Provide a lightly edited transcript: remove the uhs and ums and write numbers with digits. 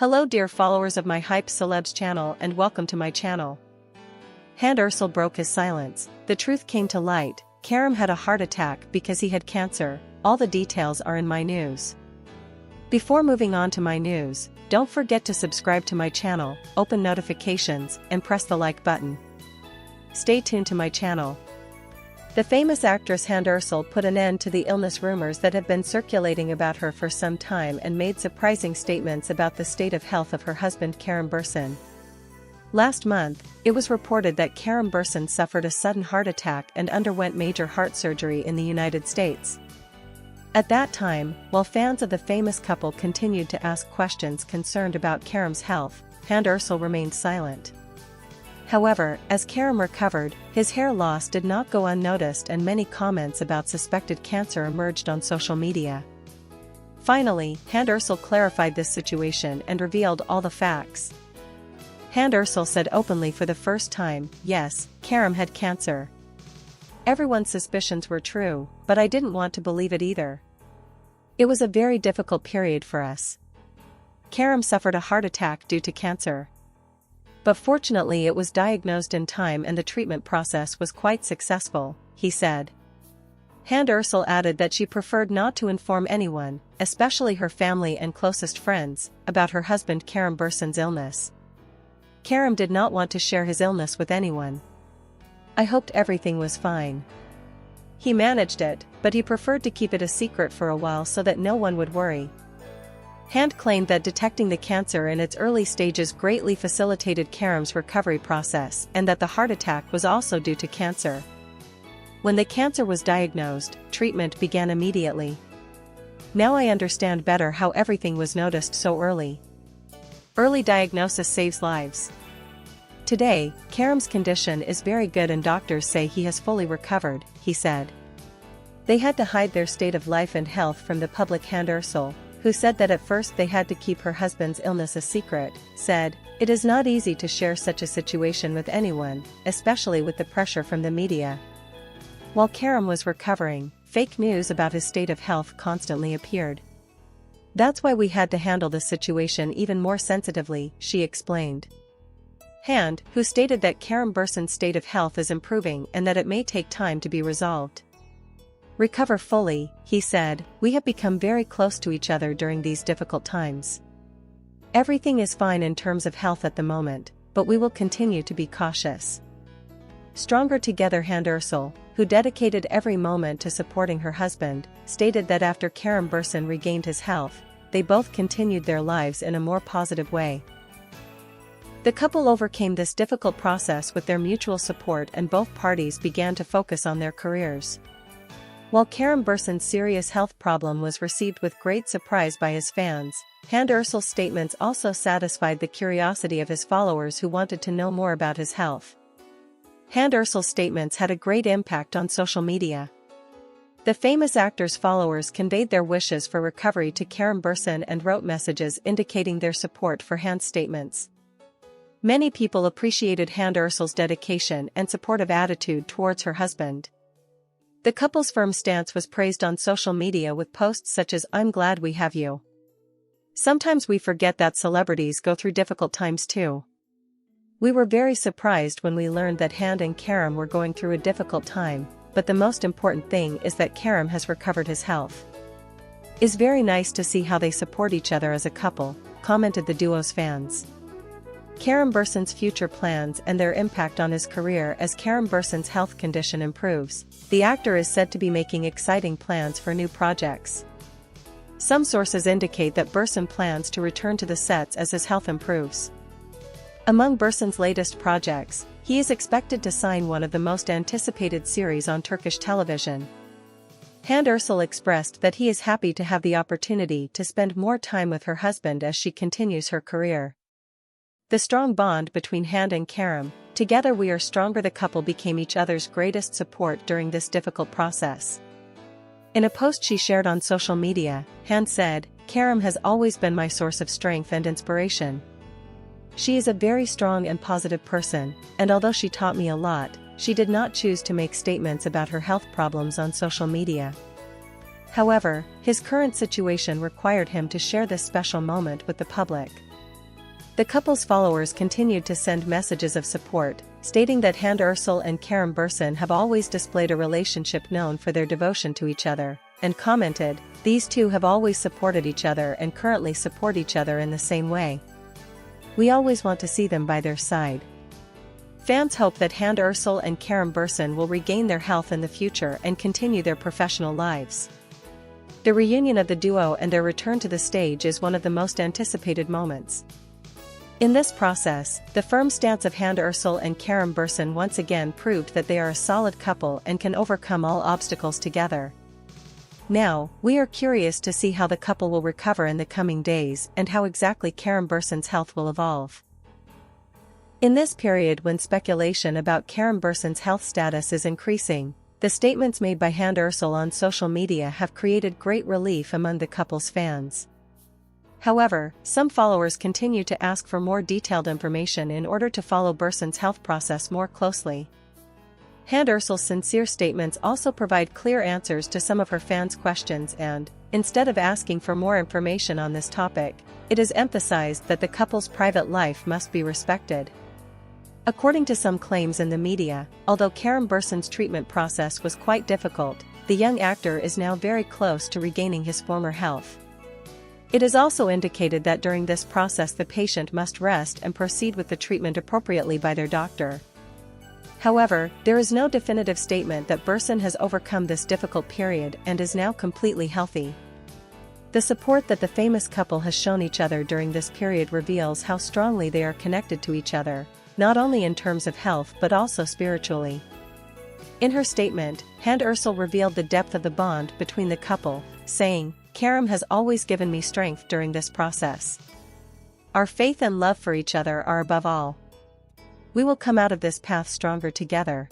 Hello dear followers of my Hype Celebs channel and welcome to my channel. Hande Erçel broke his silence. The truth came to light. Kerem had a heart attack because he had cancer. All the details are in my news. Before moving on to my news, don't forget to subscribe to my channel, open notifications, and press the like button. Stay tuned to my channel. The famous actress Hande Erçel put an end to the illness rumors that have been circulating about her for some time and made surprising statements about the state of health of her husband Kerem. Last month, it was reported that Kerem suffered a sudden heart attack and underwent major heart surgery in the United States. At that time, while fans of the famous couple continued to ask questions concerned about Kerem's health, Hande Erçel remained silent. However, as Kerem recovered, his hair loss did not go unnoticed and many comments about suspected cancer emerged on social media. Finally, Hande Erçel clarified this situation and revealed all the facts. Hande Erçel said openly for the first time, yes, Kerem had cancer. Everyone's suspicions were true, but I didn't want to believe it either. It was a very difficult period for us. Kerem suffered a heart attack due to cancer. But fortunately it was diagnosed in time and the treatment process was quite successful, he said. Hande Erçel added that she preferred not to inform anyone, especially her family and closest friends, about her husband Kerem's illness. Kerem did not want to share his illness with anyone. I hoped everything was fine. He managed it, but he preferred to keep it a secret for a while so that no one would worry. Hande claimed that detecting the cancer in its early stages greatly facilitated Kerem's recovery process and that the heart attack was also due to cancer. When the cancer was diagnosed, treatment began immediately. Now I understand better how everything was noticed so early. Early diagnosis saves lives. Today, Kerem's condition is very good and doctors say he has fully recovered, he said. They had to hide their state of life and health from the public. Hande Erçel, who said that at first they had to keep her husband's illness a secret, said, "It is not easy to share such a situation with anyone, especially with the pressure from the media." While Kerem was recovering, fake news about his state of health constantly appeared. That's why we had to handle the situation even more sensitively, she explained. Hande, who stated that Kerem's state of health is improving and that it may take time to be resolved. Recover fully, he said, we have become very close to each other during these difficult times. Everything is fine in terms of health at the moment, but we will continue to be cautious. Stronger together. Hande Erçel, who dedicated every moment to supporting her husband, stated that after Kerem regained his health, they both continued their lives in a more positive way. The couple overcame this difficult process with their mutual support and both parties began to focus on their careers. While Kerem's serious health problem was received with great surprise by his fans, Hande Erçel's statements also satisfied the curiosity of his followers who wanted to know more about his health. Hande Erçel's statements had a great impact on social media. The famous actor's followers conveyed their wishes for recovery to Kerem and wrote messages indicating their support for Hande's statements. Many people appreciated Hande Erçel's dedication and supportive attitude towards her husband. The couple's firm stance was praised on social media with posts such as "I'm glad we have you." Sometimes we forget that celebrities go through difficult times too. We were very surprised when we learned that Hande and Kerem were going through a difficult time, but the most important thing is that Kerem has recovered his health. It's very nice to see how they support each other as a couple, commented the duo's fans. Kerem's future plans and their impact on his career. As Kerem's health condition improves, the actor is said to be making exciting plans for new projects. Some sources indicate that plans to return to the sets as his health improves. Among Bersin's latest projects, he is expected to sign one of the most anticipated series on Turkish television. Hande Erçel expressed that he is happy to have the opportunity to spend more time with her husband as she continues her career. The strong bond between Hande and Kerem, "Together we are stronger." The couple became each other's greatest support during this difficult process. In a post she shared on social media, Hande said, "Kerem has always been my source of strength and inspiration. She is a very strong and positive person, and although she taught me a lot, she did not choose to make statements about her health problems on social media. However, his current situation required him to share this special moment with the public. The couple's followers continued to send messages of support, stating that Hande Erçel and Kerem Bürsin have always displayed a relationship known for their devotion to each other, and commented, "These two have always supported each other and currently support each other in the same way. We always want to see them by their side." Fans hope that Hande Erçel and Kerem Bürsin will regain their health in the future and continue their professional lives. The reunion of the duo and their return to the stage is one of the most anticipated moments. In this process, the firm stance of Hande Erçel and Kerem Bürsin once again proved that they are a solid couple and can overcome all obstacles together. Now, we are curious to see how the couple will recover in the coming days and how exactly Kerem Bürsin's health will evolve. In this period when speculation about Kerem Bürsin's health status is increasing, the statements made by Hande Erçel on social media have created great relief among the couple's fans. However, some followers continue to ask for more detailed information in order to follow Bürsin's health process more closely. Hande Erçel's sincere statements also provide clear answers to some of her fans' questions and, instead of asking for more information on this topic, it is emphasized that the couple's private life must be respected. According to some claims in the media, although Kerem Bürsin's treatment process was quite difficult, the young actor is now very close to regaining his former health. It is also indicated that during this process the patient must rest and proceed with the treatment appropriately by their doctor. However, there is no definitive statement that Bürsin has overcome this difficult period and is now completely healthy. The support that the famous couple has shown each other during this period reveals how strongly they are connected to each other, not only in terms of health but also spiritually. In her statement, Hande Erçel revealed the depth of the bond between the couple, saying, "Kerem has always given me strength during this process. Our faith and love for each other are above all. We will come out of this path stronger together."